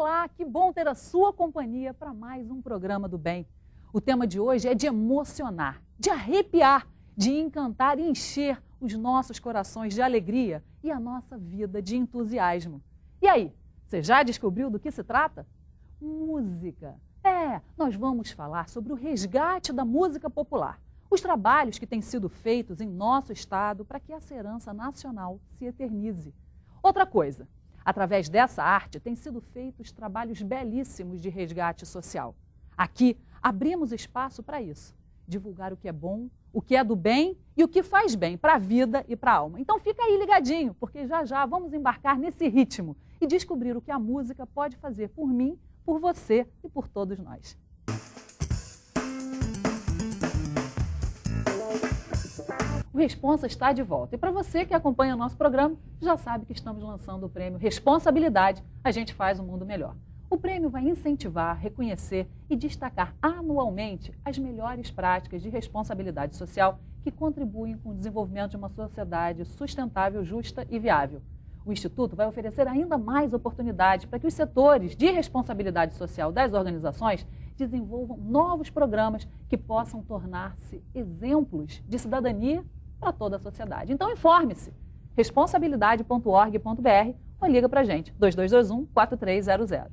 Olá, que bom ter a sua companhia para mais um programa do bem. O tema de hoje é de emocionar, de arrepiar, de encantar e encher os nossos corações de alegria e a nossa vida de entusiasmo. E aí, você já descobriu do que se trata? Música. Nós vamos falar sobre o resgate da música popular, os trabalhos que têm sido feitos em nosso estado para que essa herança nacional se eternize. Outra coisa, através dessa arte têm sido feitos trabalhos belíssimos de resgate social. Aqui abrimos espaço para isso, divulgar o que é bom, o que é do bem e o que faz bem para a vida e para a alma. Então fica aí ligadinho, porque já já vamos embarcar nesse ritmo e descobrir o que a música pode fazer por mim, por você e por todos nós. O Responsa está de volta. E para você que acompanha o nosso programa, já sabe que estamos lançando o prêmio Responsabilidade, a gente faz o mundo melhor. O prêmio vai incentivar, reconhecer e destacar anualmente as melhores práticas de responsabilidade social que contribuem com o desenvolvimento de uma sociedade sustentável, justa e viável. O Instituto vai oferecer ainda mais oportunidades para que os setores de responsabilidade social das organizações desenvolvam novos programas que possam tornar-se exemplos de cidadania para toda a sociedade. Então informe-se, responsabilidade.org.br ou liga para a gente, 2221-4300.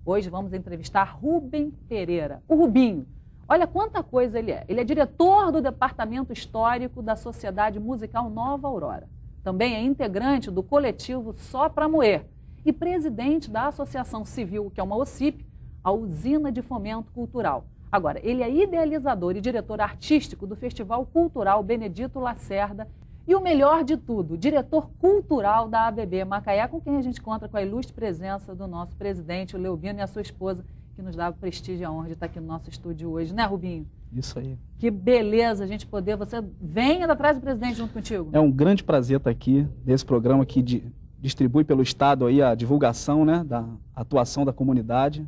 Hoje vamos entrevistar Rubem Pereira, o Rubinho. Olha quanta coisa ele é. Ele é diretor do Departamento Histórico da Sociedade Musical Nova Aurora. Também é integrante do coletivo Só Pra Moer e presidente da Associação Civil, que é uma OCIP, a Usina de Fomento Cultural. Agora, ele é idealizador e diretor artístico do Festival Cultural Benedito Lacerda e o melhor de tudo, diretor cultural da ABB Macaé, com quem a gente conta com a ilustre presença do nosso presidente, o Leobino, e a sua esposa, que nos dá o prestígio e a honra de estar aqui no nosso estúdio hoje, né, Rubinho? Isso aí. Que beleza a gente poder... Você vem atrás do presidente junto contigo. É um grande prazer estar aqui nesse programa que distribui pelo Estado aí a divulgação, né, da atuação da comunidade.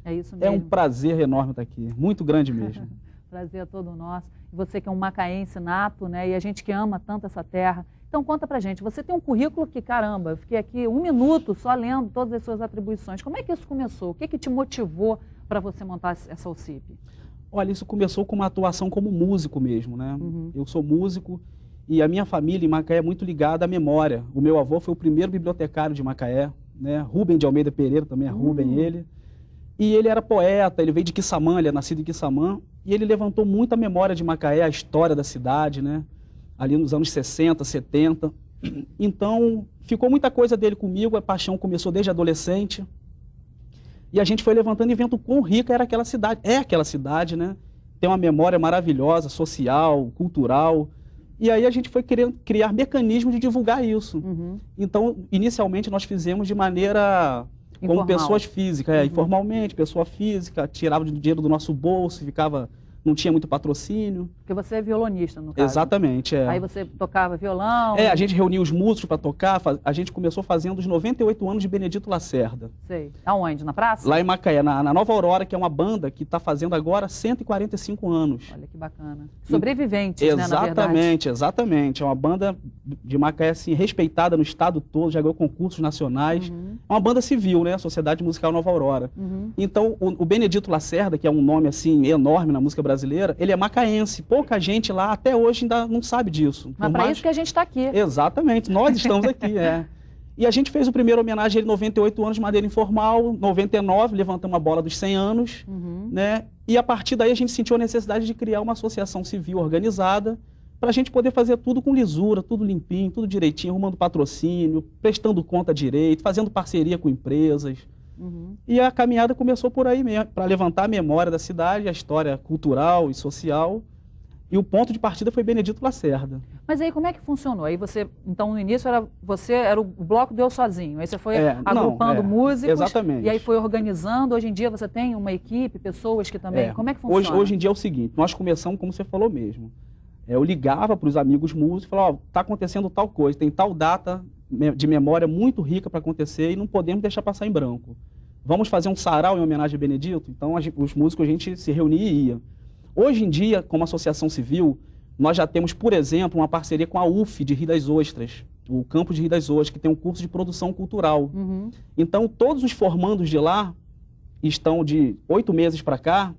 É isso mesmo. É um prazer enorme estar aqui, muito grande mesmo. Prazer é todo nosso. E você que é um macaense nato, né, e a gente que ama tanto essa terra. Então conta pra gente, você tem um currículo que, caramba, eu fiquei aqui 1 minuto só lendo todas as suas atribuições. Como é que isso começou? O que te motivou para você montar essa OCIP? Olha, isso começou com uma atuação como músico mesmo, né? Uhum. Eu sou músico e a minha família em Macaé é muito ligada à memória. O meu avô foi o primeiro bibliotecário de Macaé, né? Rubem de Almeida Pereira, também é Rubem ele. E ele era poeta, ele veio de Quissamã, ele é nascido em Quissamã, e ele levantou muito a memória de Macaé, a história da cidade, né? Ali nos anos 60, 70. Então, ficou muita coisa dele comigo, a paixão começou desde adolescente. E a gente foi levantando e vendo o quão rica era aquela cidade, né? Tem uma memória maravilhosa, social, cultural. E aí a gente foi querendo criar mecanismos de divulgar isso. Uhum. Então, inicialmente nós fizemos de maneira... Informal. Como pessoas físicas, informalmente, pessoa física, tirava dinheiro do nosso bolso, não tinha muito patrocínio. Porque você é violonista, no caso. Exatamente, é. Aí você tocava violão. A gente reunia os músicos para tocar, a gente começou fazendo os 98 anos de Benedito Lacerda. Sei. Aonde? Na praça? Lá em Macaé, na Nova Aurora, que é uma banda que está fazendo agora 145 anos. Olha que bacana. Sobreviventes, né, na verdade. Exatamente. É uma banda de Macaé, assim, respeitada no estado todo, já ganhou concursos nacionais. É uma banda civil, né? A Sociedade Musical Nova Aurora. Então, o Benedito Lacerda, que é um nome, assim, enorme na música brasileira, ele é macaense. Pouca gente lá até hoje ainda não sabe disso. Mas para isso que a gente está aqui. Exatamente, nós estamos aqui, E a gente fez o primeiro homenagem a ele, 98 anos de maneira informal, 99, levantamos a bola dos 100 anos, né? E a partir daí a gente sentiu a necessidade de criar uma associação civil organizada para a gente poder fazer tudo com lisura, tudo limpinho, tudo direitinho, arrumando patrocínio, prestando conta direito, fazendo parceria com empresas. E a caminhada começou por aí mesmo, para levantar a memória da cidade, a história cultural e social. E o ponto de partida foi Benedito Lacerda. Mas aí como é que funcionou? Aí você, então no início você era o bloco do Eu Sozinho, aí você foi agrupando músicos. Exatamente. E aí foi organizando. Hoje em dia você tem uma equipe, pessoas que também... Como é que funciona? Hoje em dia é o seguinte, nós começamos como você falou mesmo. Eu ligava para os amigos músicos e falava, está acontecendo tal coisa, tem tal data de memória muito rica para acontecer e não podemos deixar passar em branco. Vamos fazer um sarau em homenagem a Benedito? Então os músicos, a gente se reunia e ia. Hoje em dia, como associação civil, nós já temos, por exemplo, uma parceria com a UF de Rio das Ostras, o campus de Rio das Ostras, que tem um curso de produção cultural. Então, todos os formandos de lá estão de 8 meses para cá,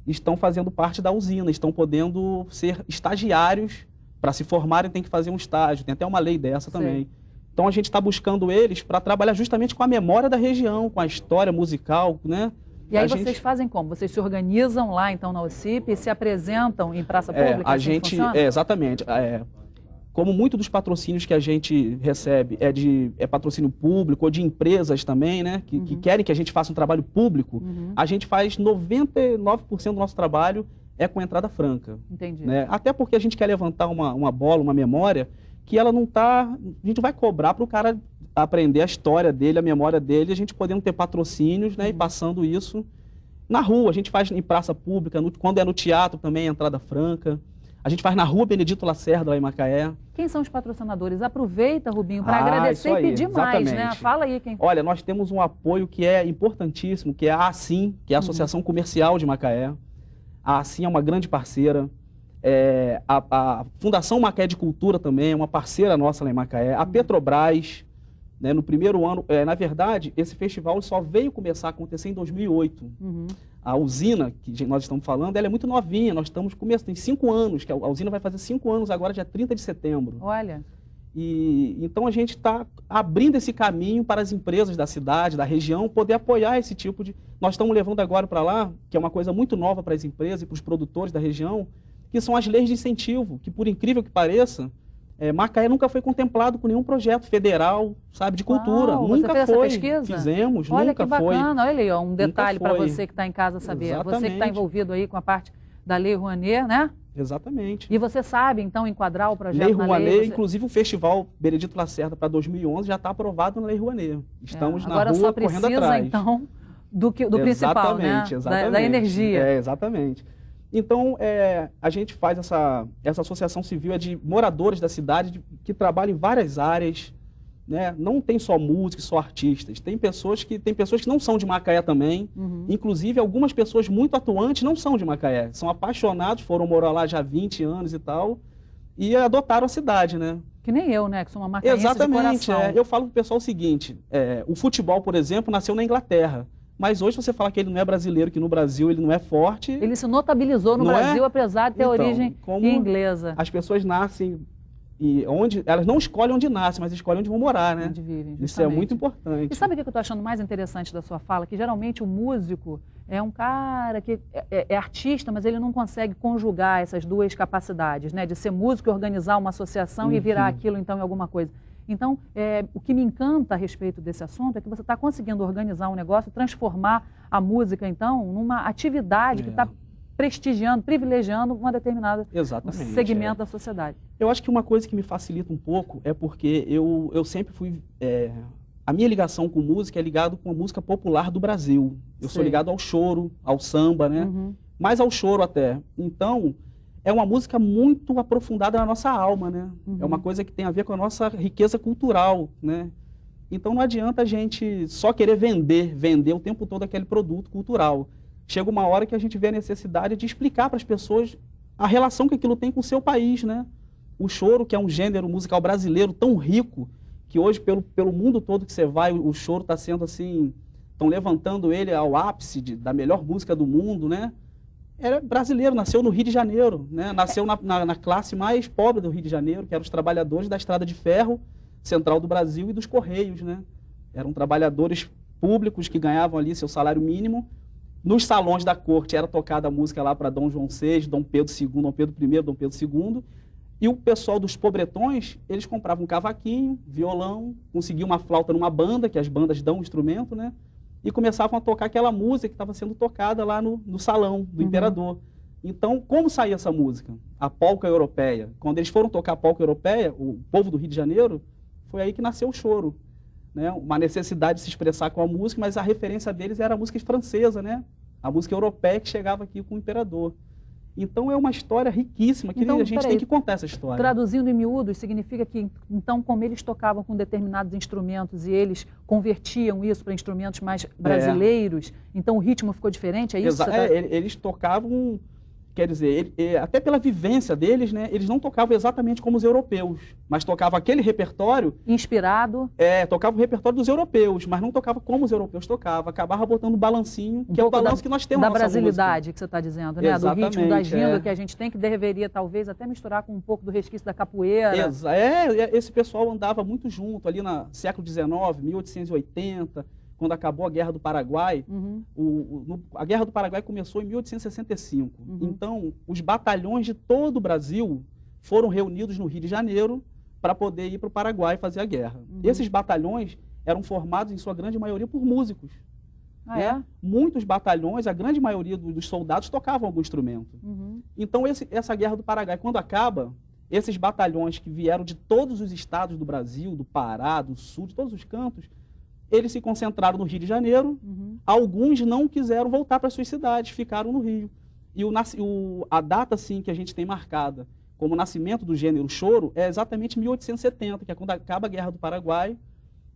estão fazendo parte da usina, estão podendo ser estagiários. Para se formarem tem que fazer um estágio, tem até uma lei dessa também. Sim. Então a gente está buscando eles para trabalhar justamente com a memória da região, com a história musical, né? E aí vocês fazem como? Vocês se organizam lá então na OCIP e se apresentam em praça pública? A gente, exatamente. Como muito dos patrocínios que a gente recebe é patrocínio público ou de empresas também, né? Que querem que a gente faça um trabalho público, a gente faz 99% do nosso trabalho com entrada franca. Entendi. Né? Até porque a gente quer levantar uma bola, uma memória, que ela não está... A gente vai cobrar para o cara aprender a história dele, a memória dele, a gente podendo ter patrocínios, né? E passando isso na rua. A gente faz em praça pública, quando é no teatro também, entrada franca. A gente faz na rua Benedito Lacerda, lá em Macaé. Quem são os patrocinadores? Aproveita, Rubinho, para agradecer e pedir mais, né? Fala aí quem... Olha, nós temos um apoio que é importantíssimo, que é a ASSIM, que é a Associação Comercial de Macaé. A ASSIM é uma grande parceira. A Fundação Macaé de Cultura também é uma parceira nossa lá em Macaé. A Petrobras, né, no primeiro ano... na verdade, esse festival só veio começar a acontecer em 2008. A usina, que nós estamos falando, ela é muito novinha. Nós estamos começando, tem 5 anos, que a usina vai fazer 5 anos agora, dia 30 de setembro. Olha... Então a gente está abrindo esse caminho para as empresas da cidade, da região, poder apoiar esse tipo de... Nós estamos levando agora para lá, que é uma coisa muito nova para as empresas e para os produtores da região, que são as leis de incentivo, que por incrível que pareça, Macaé nunca foi contemplado com nenhum projeto federal, sabe, de cultura. Uau, nunca você fez foi. Essa pesquisa? Fizemos, olha nunca que bacana, foi. Olha aí, ó, um detalhe para você que está em casa saber. Exatamente. Você que está envolvido aí com a parte da Lei Rouanet, né? Exatamente. E você sabe, então, enquadrar o projeto Lei na Rouanet, lei? inclusive o Festival Benedito Lacerda para 2011 já está aprovado na Lei Rouanet. Estamos na rua correndo atrás. Agora só precisa, então, do principal, né? Exatamente. Da energia. Exatamente. Então, a gente faz essa associação civil de moradores da cidade que trabalham em várias áreas, né? Não tem só músicos, só artistas. Tem pessoas que não são de Macaé também. Inclusive, algumas pessoas muito atuantes não são de Macaé. São apaixonados, foram morar lá já há 20 anos e tal, e adotaram a cidade, né? Que nem eu, né? Que sou uma macaense Exatamente. de coração. Eu falo pro pessoal o seguinte, o futebol, por exemplo, nasceu na Inglaterra. Mas hoje você fala que ele não é brasileiro, que no Brasil ele não é forte. Ele se notabilizou no Brasil, apesar de ter origem inglesa. As pessoas nascem elas não escolhem onde nascem, mas escolhem onde vão morar, né? Onde vivem, justamente. Isso é muito importante. E sabe o que eu estou achando mais interessante da sua fala? Que geralmente o músico é um cara que é artista, mas ele não consegue conjugar essas duas capacidades, né? De ser músico e organizar uma associação e virar aquilo então em alguma coisa. Então, o que me encanta a respeito desse assunto é que você está conseguindo organizar um negócio, transformar a música, então, numa atividade que está prestigiando, privilegiando uma determinada segmento da sociedade. Eu acho que uma coisa que me facilita um pouco é porque eu sempre fui... a minha ligação com música é ligado com a música popular do Brasil. Eu sou ligado ao choro, ao samba, né? Mais ao choro até. Então, é uma música muito aprofundada na nossa alma, né? É uma coisa que tem a ver com a nossa riqueza cultural, né? Então não adianta a gente só querer vender o tempo todo aquele produto cultural. Chega uma hora que a gente vê a necessidade de explicar para as pessoas a relação que aquilo tem com o seu país, né? O choro, que é um gênero musical brasileiro tão rico, que hoje, pelo mundo todo que você vai, o choro está sendo assim, estão levantando ele ao ápice da melhor música do mundo, né? Era brasileiro, nasceu no Rio de Janeiro, né? Nasceu na classe mais pobre do Rio de Janeiro, que eram os trabalhadores da Estrada de Ferro Central do Brasil e dos Correios, né? Eram trabalhadores públicos que ganhavam ali seu salário mínimo. Nos salões da corte era tocada a música lá para Dom João VI, Dom Pedro II, Dom Pedro I, Dom Pedro II. E o pessoal dos pobretões, eles compravam um cavaquinho, violão, conseguiam uma flauta numa banda, que as bandas dão um instrumento, né? E começavam a tocar aquela música que estava sendo tocada lá no salão do imperador. Então, como saía essa música? A polca europeia. Quando eles foram tocar a polca europeia, o povo do Rio de Janeiro, foi aí que nasceu o choro. Né? Uma necessidade de se expressar com a música, mas a referência deles era a música francesa, né? A música europeia que chegava aqui com o imperador. Então, é uma história riquíssima, que a gente tem que contar essa história. Traduzindo em miúdos, significa que, então, como eles tocavam com determinados instrumentos e eles convertiam isso para instrumentos mais brasileiros, então o ritmo ficou diferente, é isso? Eles tocavam... quer dizer, até pela vivência deles, né, eles não tocavam exatamente como os europeus, mas tocavam aquele repertório... Inspirado? Tocava o repertório dos europeus, mas não tocava como os europeus tocavam. Acabava botando o balancinho, que é o balanço que nós temos na nossa música. Da brasilidade que você está dizendo, né? Do ritmo, da ginga que a gente tem, que deveria talvez até misturar com um pouco do resquício da capoeira. Esse pessoal andava muito junto, ali no século XIX, 1880... quando acabou a Guerra do Paraguai, a Guerra do Paraguai começou em 1865. Então, os batalhões de todo o Brasil foram reunidos no Rio de Janeiro para poder ir para o Paraguai fazer a guerra. Esses batalhões eram formados, em sua grande maioria, por músicos. Muitos batalhões, a grande maioria dos soldados tocavam algum instrumento. Então, essa Guerra do Paraguai, quando acaba, esses batalhões que vieram de todos os estados do Brasil, do Pará, do Sul, de todos os cantos, eles se concentraram no Rio de Janeiro, alguns não quiseram voltar para suas cidades, ficaram no Rio. E a data assim, que a gente tem marcada como nascimento do gênero choro é exatamente 1870, que é quando acaba a Guerra do Paraguai,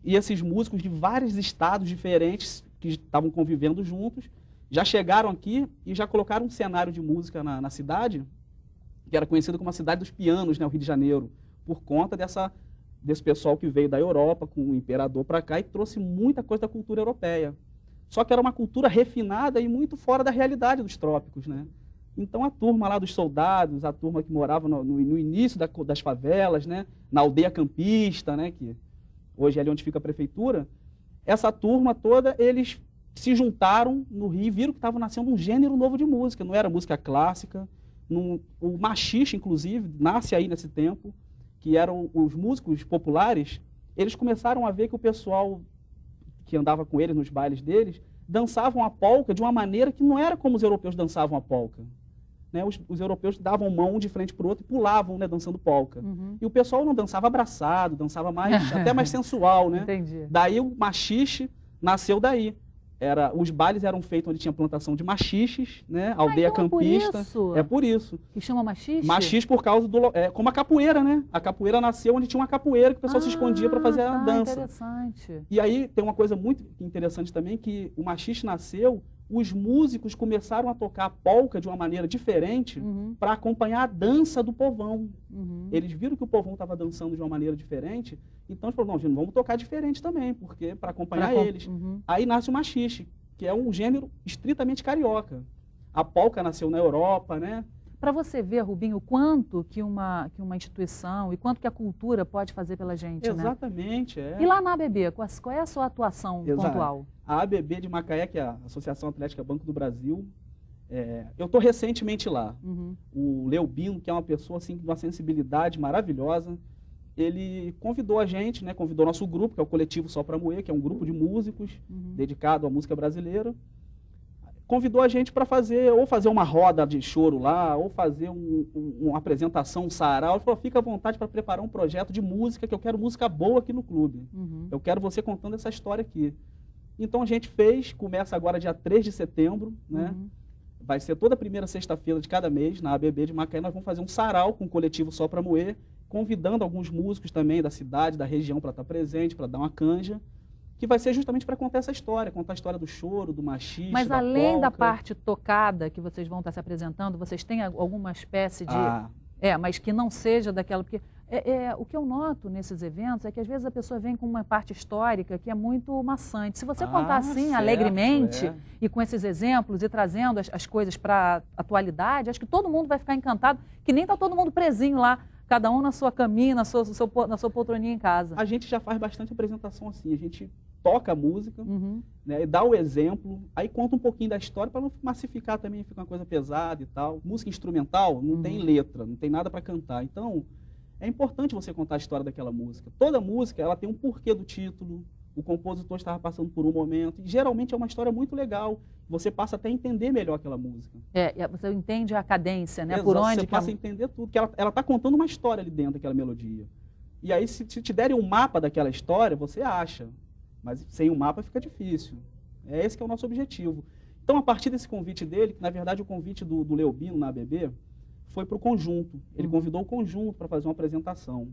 e esses músicos de vários estados diferentes, que estavam convivendo juntos, já chegaram aqui e já colocaram um cenário de música na cidade, que era conhecido como a cidade dos pianos, né, o Rio de Janeiro, por conta desse pessoal que veio da Europa com o imperador para cá e trouxe muita coisa da cultura europeia. Só que era uma cultura refinada e muito fora da realidade dos trópicos, né? Então a turma lá dos soldados, a turma que morava no início das favelas, né? Na aldeia campista, né? Que hoje é ali onde fica a prefeitura, essa turma toda, eles se juntaram no Rio e viram que estava nascendo um gênero novo de música. Não era música clássica, o machixe, inclusive, nasce aí nesse tempo, que eram os músicos populares. Eles começaram a ver que o pessoal que andava com eles nos bailes deles dançavam a polca de uma maneira que não era como os europeus dançavam a polca. Né? Os europeus davam mão um de frente para o outro e pulavam, né, dançando polca. E o pessoal não dançava abraçado, dançava até mais sensual. Né? Entendi. Daí o machixe nasceu daí. Os bailes eram feitos onde tinha plantação de machiches, né? Aldeia então campista. É por isso. Que chama machixe? Machixe por causa como a capoeira, né? A capoeira nasceu onde tinha uma capoeira que o pessoal se escondia para fazer a dança. Interessante. E aí tem uma coisa muito interessante também, que o machixe nasceu, os músicos começaram a tocar a polca de uma maneira diferente para acompanhar a dança do povão. Eles viram que o povão estava dançando de uma maneira diferente, então eles falaram, não, gente, vamos tocar diferente também, porque para acompanhar eles. Aí nasce o machixe, que é um gênero estritamente carioca. A polca nasceu na Europa, né? Para você ver, Rubinho, o quanto que uma instituição e quanto que a cultura pode fazer pela gente, Exatamente, né? E lá na ABB, qual é a sua atuação pontual? A ABB de Macaé, que é a Associação Atlética Banco do Brasil, eu estou recentemente lá. O Leobino, que é uma pessoa assim, de uma sensibilidade maravilhosa, ele convidou a gente, né, convidou nosso grupo, que é o Coletivo Sol para Moer, que é um grupo de músicos dedicado à música brasileira, convidou a gente para fazer uma roda de choro lá, ou fazer uma apresentação, um sarau. Ele falou, fica à vontade para preparar um projeto de música, que eu quero música boa aqui no clube. Eu quero você contando essa história aqui. Então a gente começa agora dia 3 de setembro, né? Vai ser toda a primeira sexta-feira de cada mês, na ABB de Macaé, nós vamos fazer um sarau com o Coletivo Sol para Moer, convidando alguns músicos também da cidade, da região, para estar presente, para dar uma canja, que vai ser justamente para contar essa história, contar a história do choro, do machixe, Mas da além da polca. parte tocada que vocês vão estar se apresentando, vocês têm alguma espécie de... mas que não seja daquela... Porque o que eu noto nesses eventos é que às vezes a pessoa vem com uma parte histórica que é muito maçante. Se você contar assim, alegremente, e com esses exemplos, e trazendo as coisas para a atualidade, acho que todo mundo vai ficar encantado, que nem está todo mundo presinho lá, cada um na sua caminha, na sua poltroninha em casa. A gente já faz bastante apresentação assim, a gente toca a música, né, e dá o exemplo, aí conta um pouquinho da história para não massificar também, fica uma coisa pesada e tal. Música instrumental não tem letra, não tem nada para cantar, então é importante você contar a história daquela música. Toda música ela tem um porquê do título, o compositor estava passando por um momento, e geralmente é uma história muito legal, você passa até a entender melhor aquela música. Você entende a cadência, né? Exato, por onde você passa a entender tudo, que ela está contando uma história ali dentro daquela melodia. E aí, se te derem um mapa daquela história, você acha, mas sem um mapa fica difícil. Esse que é o nosso objetivo. Então, a partir desse convite dele, que na verdade o convite do Leobino na ABB, foi para o conjunto. Ele convidou o conjunto para fazer uma apresentação.